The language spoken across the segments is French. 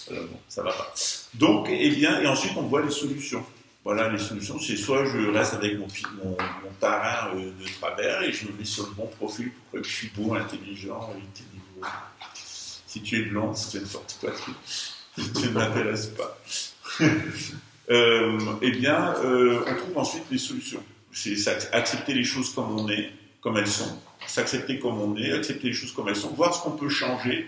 Voilà, bon, ça va pas. Donc, eh bien, et ensuite on voit les solutions. Voilà, les solutions, c'est soit je reste avec mon parrain de travers et je me mets sur le bon profil pour que je suis beau, intelligent, intelligent. Si tu es blanc, si tu es une forte poitrine, si tu ne m'intéresses pas. Eh bien, on trouve ensuite les solutions. C'est accepter les choses comme on est, comme elles sont. S'accepter comme on est, accepter les choses comme elles sont, voir ce qu'on peut changer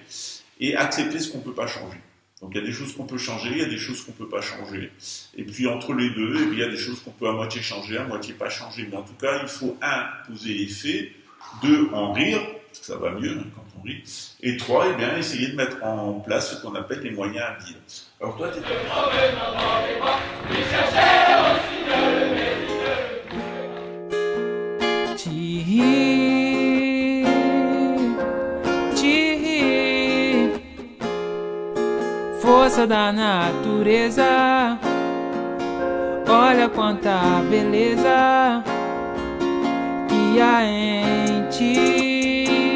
et accepter ce qu'on ne peut pas changer. Donc il y a des choses qu'on peut changer, il y a des choses qu'on ne peut pas changer. Et puis entre les deux, eh bien, il y a des choses qu'on peut à moitié changer, à moitié pas changer. Mais en tout cas, il faut poser les faits, en rire, parce que ça va mieux quand on rit, et eh bien, essayer de mettre en place ce qu'on appelle les moyens habiles. Alors toi, tu es Força da natureza, olha quanta beleza que há em ti,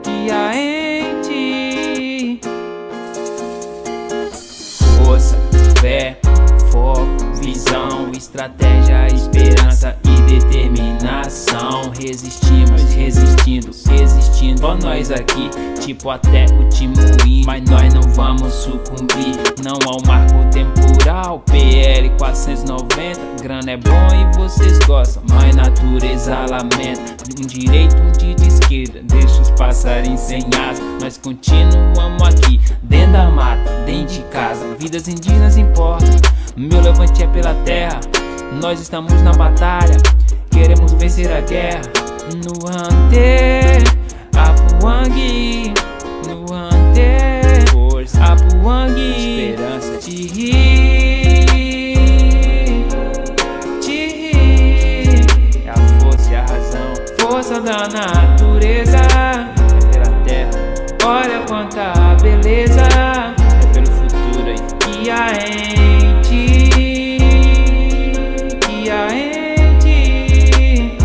que há em ti. Força, fé, foco, visão, estratégia, esperança e determinação. Resistimos, resistindo, existindo. Ó nós aqui, tipo até o Timuí, mas nós não vamos sucumbir. Não ao marco temporal, PL 490. Grana é bom e vocês gostam, mas natureza lamenta. Um direito, um de esquerda, deixa os passarinhos sem asa. Nós continuamos aqui, dentro da mata, dentro de casa. Vidas indígenas importam, meu levante é pela terra. Nós estamos na batalha, queremos vencer a guerra. No ante, Apuangue, no ante, força, Apuangue, esperança, Tiri, é a força e a razão. Força da natureza, é pela terra, olha quanta beleza, é pelo futuro aí que há em ti, que há em ti.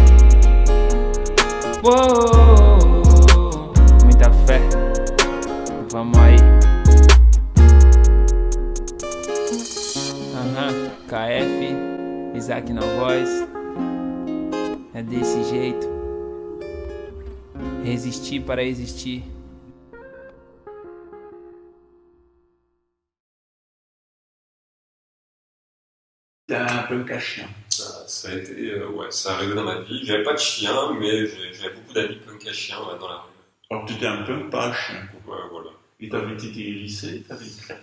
Oh, muita fé, vamos aí. KF, Isaac na voz. É desse jeito. Resistir para existir. T'es un punk à chien. Ça a été, ouais, ça arrivait dans ma vie. J'avais pas de chien, mais j'avais beaucoup d'amis punk à chien dans la rue. Alors tu étais un punk, pas un chien. Ouais, voilà. Et t'avais été lycée, t'avais une crête.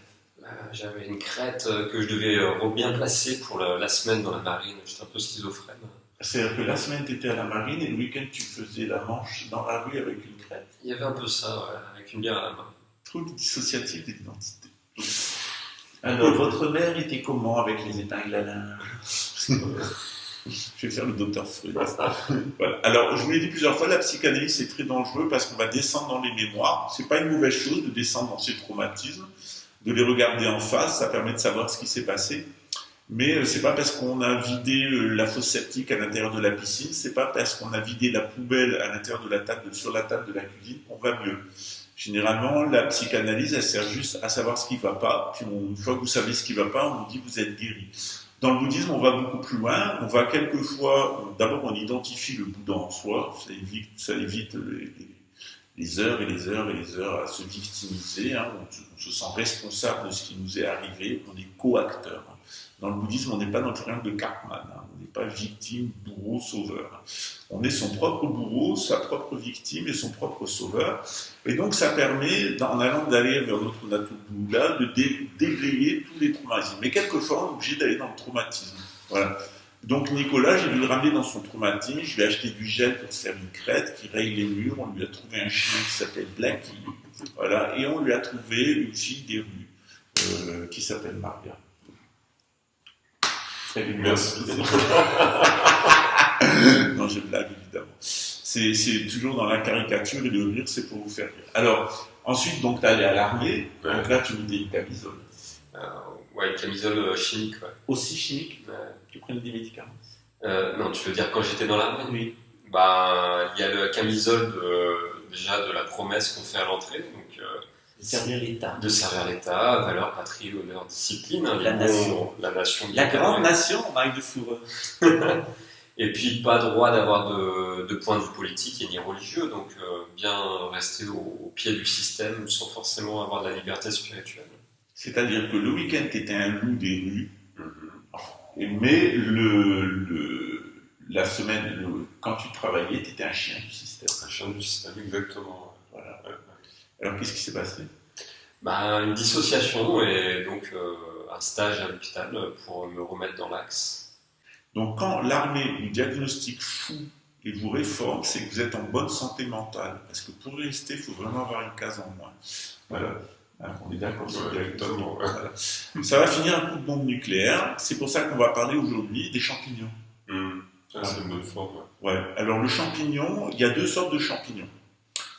J'avais une crête que je devais bien placer pour la semaine dans la marine. J'étais un peu schizophrène. C'est-à-dire que la semaine t'étais à la marine et le week-end tu faisais la manche dans la rue avec une crête. Il y avait un peu ça, ouais, avec une bière à la main. Trop dissociatif d'identité. Alors, votre mère était comment avec les épingles à linge? Je vais faire le docteur Freud. Voilà. Alors, je vous l'ai dit plusieurs fois, la psychanalyse c'est très dangereux parce qu'on va descendre dans les mémoires. C'est pas une mauvaise chose de descendre dans ces traumatismes, de les regarder en face, ça permet de savoir ce qui s'est passé. Mais c'est pas parce qu'on a vidé la fosse septique à l'intérieur de la piscine, c'est pas parce qu'on a vidé la poubelle à l'intérieur de la table, sur la table de la cuisine qu'on va mieux. Généralement, la psychanalyse, elle sert juste à savoir ce qui ne va pas. Puis une fois que vous savez ce qui ne va pas, on vous dit que vous êtes guéri. Dans le bouddhisme, on va beaucoup plus loin. On va quelquefois, d'abord, on identifie le Bouddha en soi. Ça évite les heures et les heures et les heures à se victimiser. Hein. On se sent responsable de ce qui nous est arrivé. On est co-acteur. Dans le bouddhisme, on n'est pas dans le triangle de Karpman. Hein. On n'est pas victime, bourreau, sauveur. On est son propre bourreau, sa propre victime et son propre sauveur. Et donc, ça permet, en allant d'aller vers notre Natubula, de déblayer tous les traumatismes. Mais quelquefois, on est obligé d'aller dans le traumatisme. Voilà. Donc, Nicolas, j'ai dû le ramener dans son traumatisme. Je lui ai acheté du gel pour se faire une crête qui raye les murs. On lui a trouvé un chien qui s'appelle Blackie. Voilà. Et on lui a trouvé une fille des rues qui s'appelle Maria. Merci. Non, je blague évidemment. C'est toujours dans la caricature et le rire, c'est pour vous faire rire. Alors, ensuite, donc, tu es allé à l'armée, ouais. Donc là, tu mettais une camisole. Ouais, une camisole chimique, ouais. Aussi chimique Tu prenais des médicaments Non, tu veux dire quand j'étais dans l'armée? Oui. Bah, il y a la camisole déjà de la promesse qu'on fait à l'entrée, donc servir l'État. De servir l'État, valeur, patrie, honneur, discipline. Hein, La nation. La nation. La grande nation, Marc de Fourreux. Et puis pas droit d'avoir de point de vue politique et ni religieux, donc bien rester au pied du système sans forcément avoir de la liberté spirituelle. C'est-à-dire que le week-end, tu étais un loup des rues, mais la semaine, quand tu travaillais, tu étais un chien du système. Un chien du système, exactement. Voilà. Alors, qu'est-ce qui s'est passé? Une dissociation et donc un stage à l'hôpital pour me remettre dans l'axe. Donc, quand l'armée vous diagnostique fou et vous réforme, c'est que vous êtes en bonne santé mentale. Parce que pour rester, il faut vraiment avoir une case en moins. Voilà. On est d'accord sur Exactement. Voilà. Ça va finir un coup de bombe nucléaire. C'est pour ça qu'on va parler aujourd'hui des champignons. Ça, c'est une bonne forme. Ouais. Alors, le champignon, il y a deux sortes de champignons.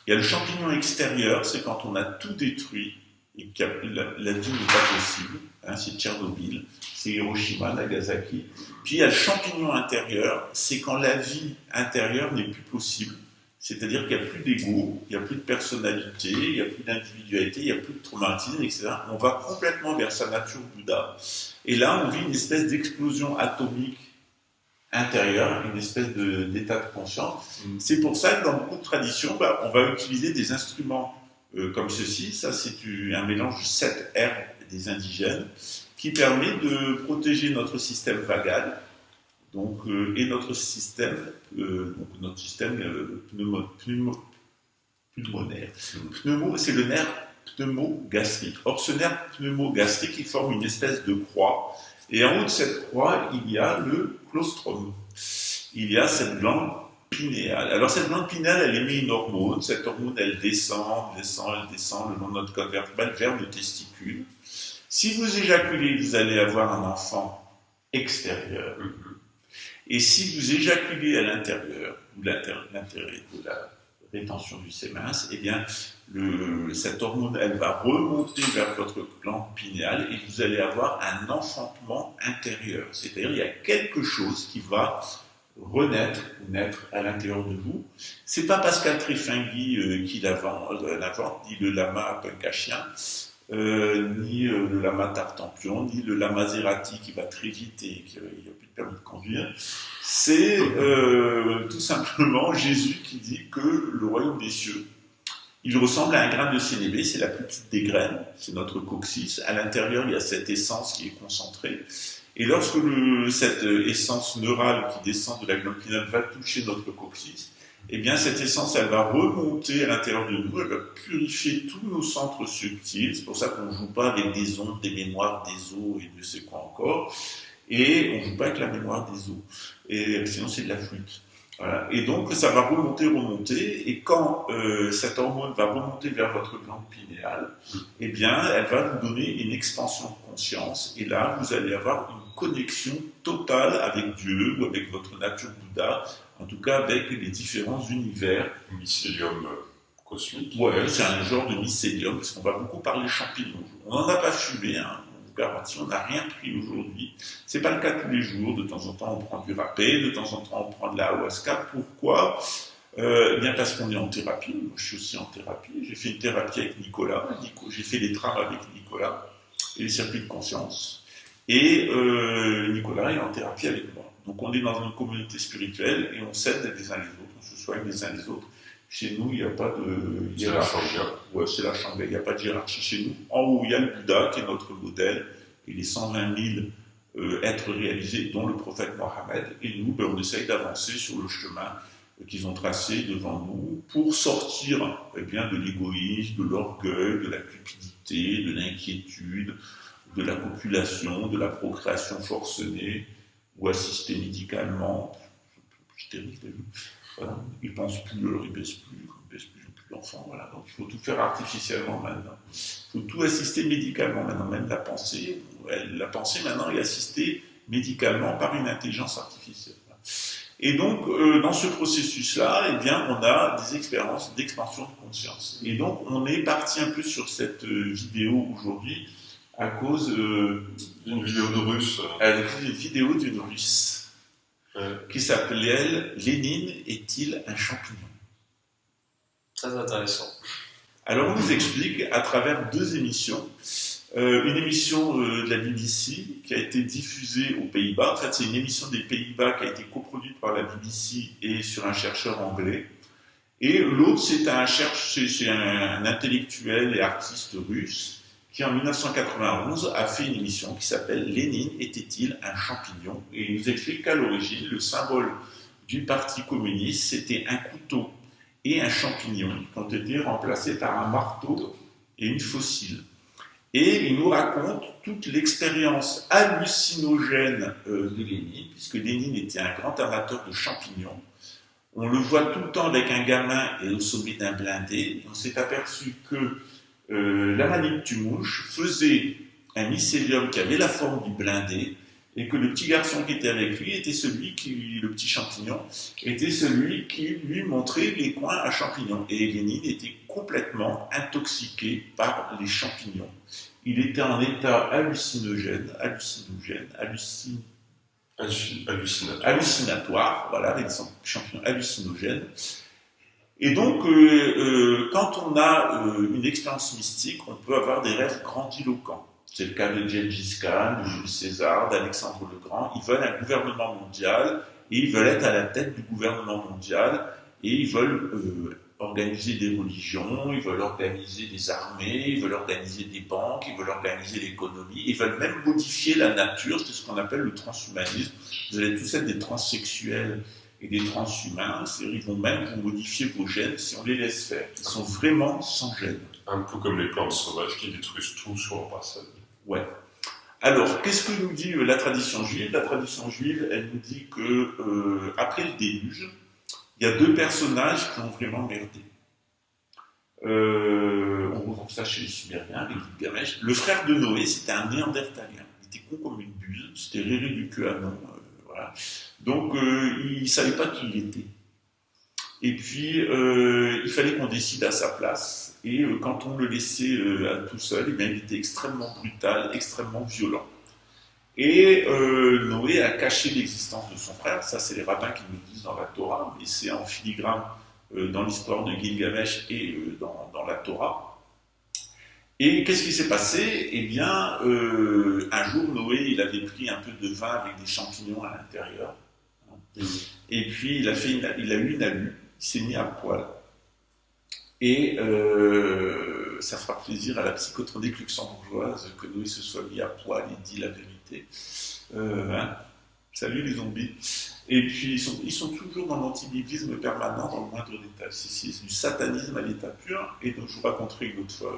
Il y a le champignon extérieur, c'est quand on a tout détruit et que la vie n'est pas possible. Hein, c'est Tchernobyl, c'est Hiroshima, Nagasaki. Puis il y a le champignon intérieur, c'est quand la vie intérieure n'est plus possible. C'est-à-dire qu'il n'y a plus d'ego, il n'y a plus de personnalité, il n'y a plus d'individualité, il n'y a plus de traumatisme, etc. On va complètement vers sa nature Bouddha. Et là, on vit une espèce d'explosion atomique intérieure, une espèce d'état de conscience. C'est pour ça que dans beaucoup de traditions, on va utiliser des instruments comme ceci. Ça, c'est un mélange de 7 herbes des indigènes qui permet de protéger notre système vagal et notre système pulmonaire. Pneumo, c'est le nerf pneumogastrique. Or, ce nerf pneumogastrique, il forme une espèce de croix. Et en haut de cette croix, il y a le claustrum. Il y a cette glande pinéale. Alors, cette glande pinéale, elle émet une hormone. Cette hormone, elle descend le long de notre colonne vertébrale vers le testicule. Si vous éjaculez, vous allez avoir un enfant extérieur. Et si vous éjaculez à l'intérieur, ou l'intérêt de la rétention du sémen, eh bien, cette hormone, elle va remonter vers votre glande pinéale et vous allez avoir un enfantement intérieur. C'est-à-dire, il y a quelque chose qui va renaître ou naître à l'intérieur de vous. C'est pas Pascal Tréfingui qui l'invente, ni le lama Punkachien, ni le lama Tartampion, ni le lama Zerati qui va très vite et qui n'a plus de permis de conduire. C'est tout simplement Jésus qui dit que le royaume des cieux, il ressemble à un grain de sénévé, c'est la plus petite des graines, c'est notre coccyx. À l'intérieur, il y a cette essence qui est concentrée. Et lorsque cette essence neurale qui descend de la glande pinéale va toucher notre coccyx, eh bien cette essence, elle va remonter à l'intérieur de nous, elle va purifier tous nos centres subtils. C'est pour ça qu'on ne joue pas avec des ondes, des mémoires, des os et de sais quoi encore. Et on ne joue pas avec la mémoire des os. Et sinon, c'est de la flûte. Voilà. Et donc, ça va remonter. Et quand cette hormone va remonter vers votre glande pinéale, eh bien, elle va vous donner une expansion de conscience. Et là, vous allez avoir une connexion totale avec Dieu ou avec votre nature Bouddha, en tout cas avec les différents univers. Mycélium cosmique. Ouais, c'est un genre de mycélium, parce qu'on va beaucoup parler champignons. On n'en a pas fumé, hein. Garantie, on n'a rien pris aujourd'hui. C'est pas le cas tous les jours. De temps en temps, on prend du râpé, de temps en temps, on prend de la ayahuasca. Pourquoi Eh bien, parce qu'on est en thérapie. Moi, je suis aussi en thérapie. J'ai fait une thérapie avec Nicolas. J'ai fait les trames avec Nicolas et les circuits de conscience. Et Nicolas est en thérapie avec moi. Donc, on est dans une communauté spirituelle et on s'aide les uns les autres. On se soigne les uns les autres. Chez nous, il n'y a pas de hiérarchie. Ouais, c'est la Shanghai. Il n'y a pas de hiérarchie chez nous. En haut, il y a le Bouddha qui est notre modèle et les 120 000 êtres réalisés, dont le prophète Mohammed. Et nous, on essaye d'avancer sur le chemin qu'ils ont tracé devant nous pour sortir de l'égoïsme, de l'orgueil, de la cupidité, de l'inquiétude, de la copulation, de la procréation forcenée ou assistée médicalement. C'est terrible. Voilà. Ils ne pensent plus, alors ils ne baissent plus, d'enfants. Voilà. Donc il faut tout faire artificiellement maintenant. Il faut tout assister médicalement maintenant. Même la pensée maintenant est assistée médicalement par une intelligence artificielle. Et donc, dans ce processus-là, eh bien, on a des expériences d'expansion de conscience. Et donc, on est parti un peu sur cette vidéo aujourd'hui à cause d'une vidéo de Russe. Une vidéo d'une Russe. Qui s'appelait « Lénine est-il un champignon ?» Très intéressant. Alors on nous explique à travers deux émissions. Une émission de la BBC qui a été diffusée aux Pays-Bas. En fait, c'est une émission des Pays-Bas qui a été coproduite par la BBC et sur un chercheur anglais. Et l'autre, c'est un intellectuel et artiste russe qui, en 1991, a fait une émission qui s'appelle « Lénine était-il un champignon ?» Et il nous explique qu'à l'origine, le symbole du Parti communiste, c'était un couteau et un champignon qui ont été remplacés par un marteau et une fossile. Et il nous raconte toute l'expérience hallucinogène de Lénine, puisque Lénine était un grand amateur de champignons. On le voit tout le temps avec un gamin et au sommet d'un blindé. On s'est aperçu que la manite Tumouche faisait un mycélium qui avait la forme du blindé, et que le petit garçon qui était avec lui était le petit champignon, était celui qui lui montrait les coins à champignons. Et Lénine était complètement intoxiqué par les champignons. Il était en état hallucinatoire, voilà, avec des champignons hallucinogènes. Et donc, quand on a une expérience mystique, on peut avoir des rêves grandiloquents. C'est le cas de Gengis Khan, de Jules César, d'Alexandre le Grand. Ils veulent un gouvernement mondial et ils veulent être à la tête du gouvernement mondial et ils veulent organiser des religions, ils veulent organiser des armées, ils veulent organiser des banques, ils veulent organiser l'économie, ils veulent même modifier la nature, c'est ce qu'on appelle le transhumanisme. Vous allez tous être des transsexuels et des transhumains, c'est-à-dire ils vont même vous modifier vos gènes si on les laisse faire. Ils sont vraiment sans gènes. Un peu comme les plantes sauvages qui détruisent tout sur leur passage. Ouais. Alors, qu'est-ce que nous dit la tradition juive? La tradition juive, elle nous dit que après le déluge, il y a deux personnages qui ont vraiment merdé. On retrouve ça chez les Sumériens, avec Gilgamesh. Le frère de Noé, c'était un néandertalien. Il était con comme une buse, c'était Réré du QAnon. Voilà. Donc, il ne savait pas qui il était. Et puis, il fallait qu'on décide à sa place. Et quand on le laissait tout seul, eh bien, il était extrêmement brutal, extrêmement violent. Et Noé a caché l'existence de son frère. Ça, c'est les rabbins qui nous disent dans la Torah, mais c'est en filigrane dans l'histoire de Gilgamesh et dans la Torah. Et qu'est-ce qui s'est passé? Eh bien, un jour, Noé, il avait pris un peu de vin avec des champignons à l'intérieur. Et puis, il a eu une alu. Il s'est mis à poil. Et ça fera plaisir à la psychotronique luxembourgeoise que Noé se soit mis à poil et dit la vérité. Salut les zombies. Et puis ils sont toujours dans l'antibiblisme permanent, dans le moindre détail. C'est du satanisme à l'état pur. Et donc je vous raconterai une autre fois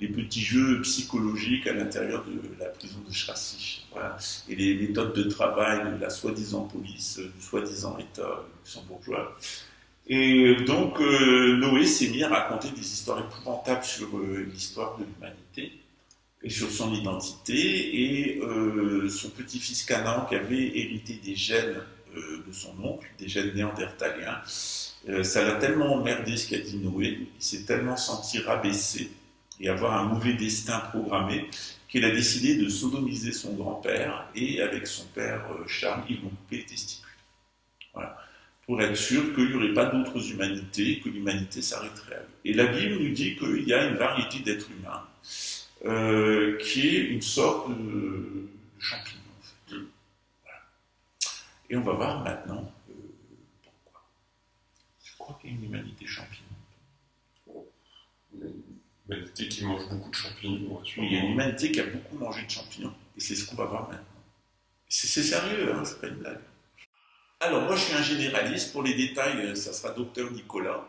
les petits jeux psychologiques à l'intérieur de la prison de Schrassich. Voilà. Et les méthodes de travail de la soi-disant police, du soi-disant État luxembourgeois. Et donc, Noé s'est mis à raconter des histoires épouvantables sur l'histoire de l'humanité et sur son identité. Et son petit-fils Canaan, qui avait hérité des gènes de son oncle, des gènes néandertaliens, ça l'a tellement emmerdé ce qu'a dit Noé, il s'est tellement senti rabaissé et avoir un mauvais destin programmé qu'il a décidé de sodomiser son grand-père et avec son père Charles, ils vont couper les testicules. Voilà. Pour être sûr qu'il n'y aurait pas d'autres humanités, que l'humanité s'arrêterait à eux. Et la Bible nous dit qu'il y a une variété d'êtres humains qui est une sorte de champignon. En fait. Voilà. Et on va voir maintenant pourquoi. Je crois qu'il y a une humanité champignon. Une humanité qui mange beaucoup de champignons. Oui, il y a une humanité qui a beaucoup mangé de champignons. Et c'est ce qu'on va voir maintenant. C'est sérieux, hein, c'est pas une blague. Alors, moi, je suis un généraliste. Pour les détails, ça sera docteur Nicolas.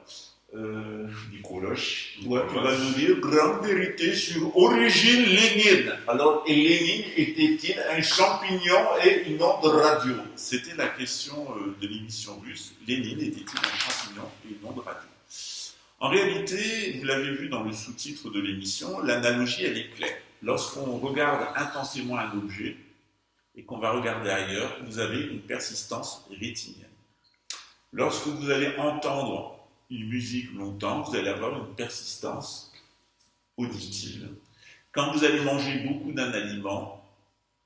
Nicolas, toi, tu vas nous dire grande vérité sur origine Lénine. Alors, et Lénine était-il un champignon et une onde radio? C'était la question de l'émission russe. Lénine était-il un champignon et une onde radio? En réalité, vous l'avez vu dans le sous-titre de l'émission, l'analogie, elle est claire. Lorsqu'on regarde intensément un objet, et qu'on va regarder ailleurs, vous avez une persistance rétinienne. Lorsque vous allez entendre une musique longtemps, vous allez avoir une persistance auditive. Quand vous allez manger beaucoup d'un aliment,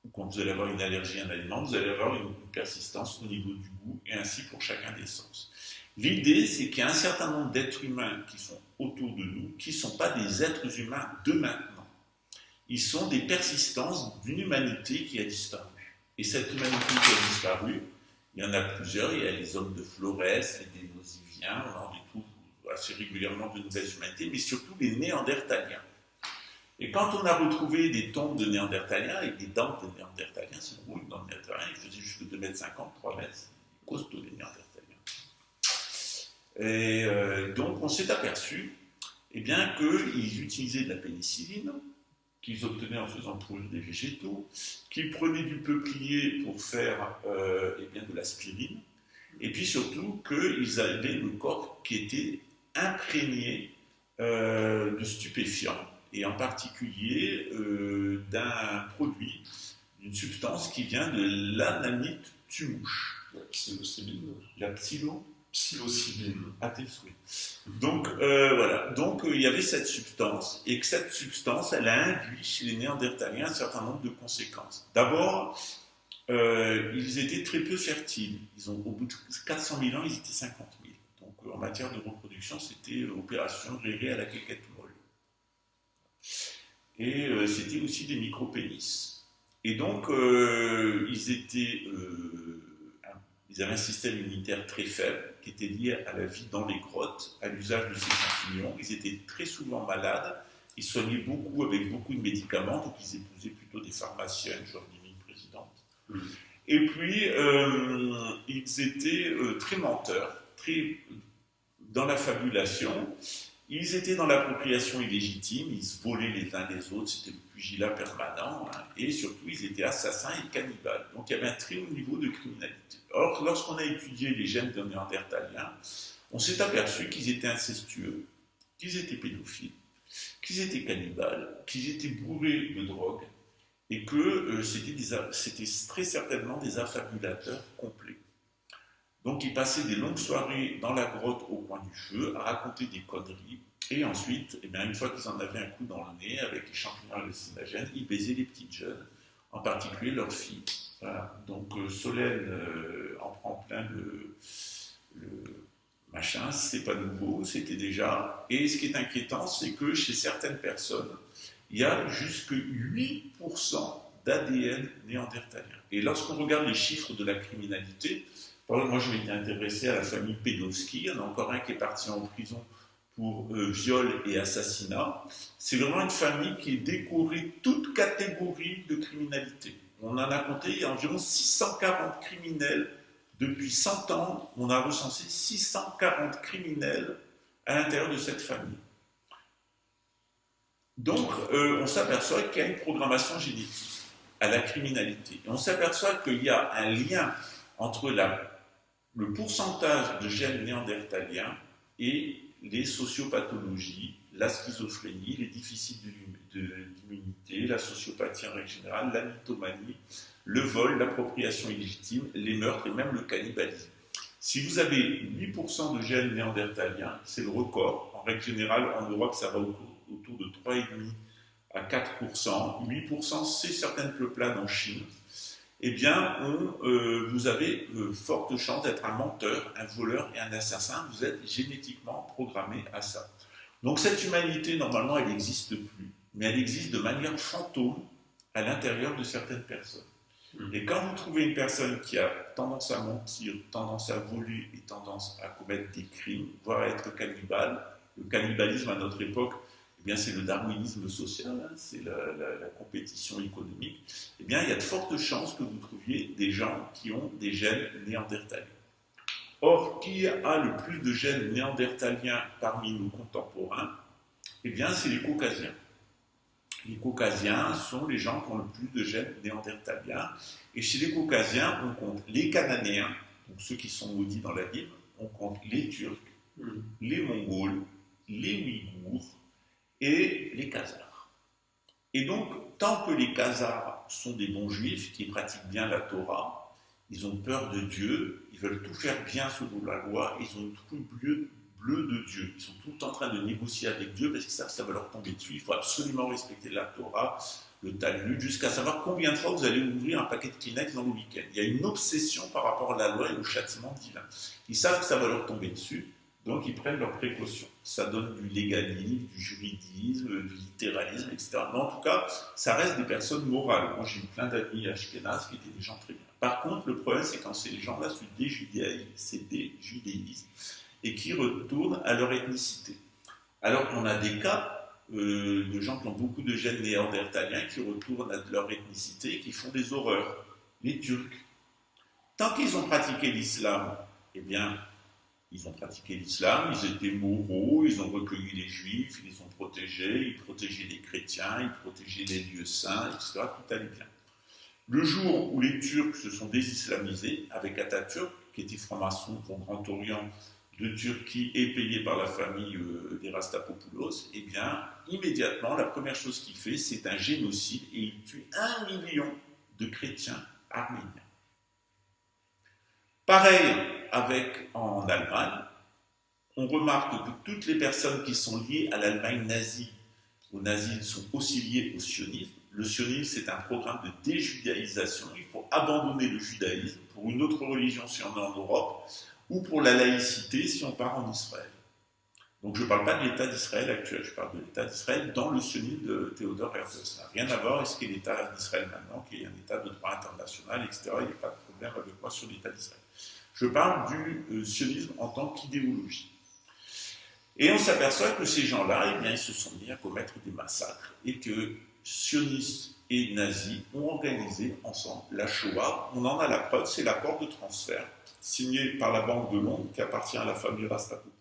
ou quand vous allez avoir une allergie à un aliment, vous allez avoir une persistance au niveau du goût, et ainsi pour chacun des sens. L'idée, c'est qu'il y a un certain nombre d'êtres humains qui sont autour de nous, qui ne sont pas des êtres humains de maintenant. Ils sont des persistances d'une humanité qui a disparu. Et cette humanité qui a disparu, il y en a plusieurs. Il y a les hommes de Flores, les Dénosiviens, on en retrouve assez régulièrement de nouvelles humanités, mais surtout les Néandertaliens. Et quand on a retrouvé des tombes de Néandertaliens et des dents de Néandertaliens, c'est gros, une dent de Néandertalien, ils faisaient jusqu'à 2,50 m, 3 mètres, costauds les Néandertaliens. Et donc on s'est aperçu eh bien, qu'ils utilisaient de la pénicilline, qu'ils obtenaient en faisant pourrir des végétaux, qu'ils prenaient du peuplier pour faire eh bien, de l'aspirine, et puis surtout qu'ils avaient le corps qui était imprégné de stupéfiants, et en particulier d'un produit, d'une substance qui vient de l'anamite tumouche. La psilocybine. La Psilocybine. à tes souhaits. Donc voilà, donc il y avait cette substance, et que cette substance, elle a induit chez les Néandertaliens un certain nombre de conséquences. D'abord, ils étaient très peu fertiles. Au bout de 400 000 ans, ils étaient 50 000. Donc en matière de reproduction, c'était opération gérée à la quéquette molle. Et c'était aussi des micro-pénis. Et donc, ils avaient un système immunitaire très faible qui était lié à la vie dans les grottes, à l'usage de ces champignons. Ils étaient très souvent malades, ils soignaient beaucoup avec beaucoup de médicaments, donc ils épousaient plutôt des pharmaciennes, genre Mimi présidente. Et puis, ils étaient très menteurs, très dans la fabulation. Ils étaient dans l'appropriation illégitime, ils se volaient les uns les autres, c'était le pugilat permanent, hein, et surtout ils étaient assassins et cannibales. Donc il y avait un très haut niveau de criminalité. Or, lorsqu'on a étudié les gènes des Néandertaliens, on s'est aperçu qu'ils étaient incestueux, qu'ils étaient pédophiles, qu'ils étaient cannibales, qu'ils étaient bourrés de drogue, et que c'était très certainement des affabulateurs complets. Donc ils passaient des longues soirées dans la grotte au coin du feu à raconter des conneries, et ensuite, eh bien, une fois qu'ils en avaient un coup dans le nez avec les champignons hallucinogènes, ils baisaient les petites jeunes, en particulier leurs filles. Voilà. Donc Solène en prend plein le machin, c'est pas nouveau, c'était déjà. Et ce qui est inquiétant, c'est que chez certaines personnes, il y a jusque 8% d'ADN néandertalien. Et lorsqu'on regarde les chiffres de la criminalité, par exemple, moi je m'étais intéressé à la famille Pedowski, il y en a encore un qui est parti en prison pour viol et assassinat. C'est vraiment une famille qui est décorée toute catégorie de criminalité. On en a compté, il y a environ 640 criminels. Depuis 100 ans, on a recensé 640 criminels à l'intérieur de cette famille. Donc, on s'aperçoit qu'il y a une programmation génétique à la criminalité. Et on s'aperçoit qu'il y a un lien entre le pourcentage de gènes néandertaliens et les sociopathologies, la schizophrénie, les déficits d'immunité, la sociopathie en règle générale, la mythomanie, le vol, l'appropriation illégitime, les meurtres et même le cannibalisme. Si vous avez 8% de gènes néandertaliens, c'est le record. En règle générale, en Europe, ça va autour de 3,5 à 4%. 8%, c'est certaines peuplades en Chine. Eh bien, vous avez forte chance d'être un menteur, un voleur et un assassin. Vous êtes génétiquement programmé à ça. Donc cette humanité, normalement, elle n'existe plus. Mais elle existe de manière fantôme à l'intérieur de certaines personnes. Et quand vous trouvez une personne qui a tendance à mentir, tendance à voler et tendance à commettre des crimes, voire à être cannibale, le cannibalisme à notre époque, eh bien, c'est le darwinisme social, hein, c'est la compétition économique, eh bien, il y a de fortes chances que vous trouviez des gens qui ont des gènes néandertaliens. Or, qui a le plus de gènes néandertaliens parmi nos contemporains? Eh bien, c'est les Caucasiens. Les Caucasiens sont les gens qui ont le plus de gènes néandertaliens. Et chez les Caucasiens, on compte les Cananéens, donc ceux qui sont maudits dans la Bible, on compte les Turcs, les Mongols, les Ouïghours, et les Khazars. Et donc, tant que les Khazars sont des bons juifs qui pratiquent bien la Torah, ils ont peur de Dieu, ils veulent tout faire bien selon la loi, ils ont une trouille bleue de Dieu. Ils sont tout le temps en train de négocier avec Dieu parce qu'ils savent que ça va leur tomber dessus, il faut absolument respecter la Torah, le Talmud, jusqu'à savoir combien de fois vous allez ouvrir un paquet de Kleenex dans le week-end. Il y a une obsession par rapport à la loi et au châtiment divin. Ils savent que ça va leur tomber dessus, donc ils prennent leurs précautions. Ça donne du légalisme, du juridisme, du littéralisme, etc. Mais en tout cas, ça reste des personnes morales. Moi, j'ai eu plein d'amis ashkénazes qui étaient des gens très bien. Par contre, le problème, c'est quand ces gens-là se déjudéisent et qui retournent à leur ethnicité. Alors qu'on a des cas de gens qui ont beaucoup de gènes néandertaliens qui retournent à leur ethnicité et qui font des horreurs. Les Turcs. Tant qu'ils ont pratiqué l'islam, eh bien, ils ont pratiqué l'islam, ils étaient moraux, ils ont recueilli les juifs, ils les ont protégés, ils protégeaient les chrétiens, ils protégeaient les lieux saints, etc. Tout allait bien. Le jour où les Turcs se sont désislamisés, avec Atatürk, qui était franc-maçon au Grand Orient de Turquie et payé par la famille des Rastapopoulos, eh bien, immédiatement, la première chose qu'il fait, c'est un génocide et il tue 1 million de chrétiens arméniens. Pareil en Allemagne, on remarque que toutes les personnes qui sont liées à l'Allemagne nazie, aux nazis, sont aussi liées au sionisme. Le sionisme, c'est un programme de déjudaïsation. Il faut abandonner le judaïsme pour une autre religion si on est en Europe, ou pour la laïcité si on part en Israël. Donc je ne parle pas de l'État d'Israël actuel, je parle de l'État d'Israël dans le sionisme de Théodore Herzl. Ça n'a rien à voir avec ce qu'est l'État d'Israël maintenant, qui est un État de droit international, etc. Il n'y a pas de problème avec moi sur l'État d'Israël. Je parle du sionisme en tant qu'idéologie. Et on s'aperçoit que ces gens-là, eh bien, ils se sont mis à commettre des massacres et que sionistes et nazis ont organisé ensemble la Shoah. On en a la preuve, c'est l'accord de transfert signé par la Banque de Londres qui appartient à la famille Rastapopoulos.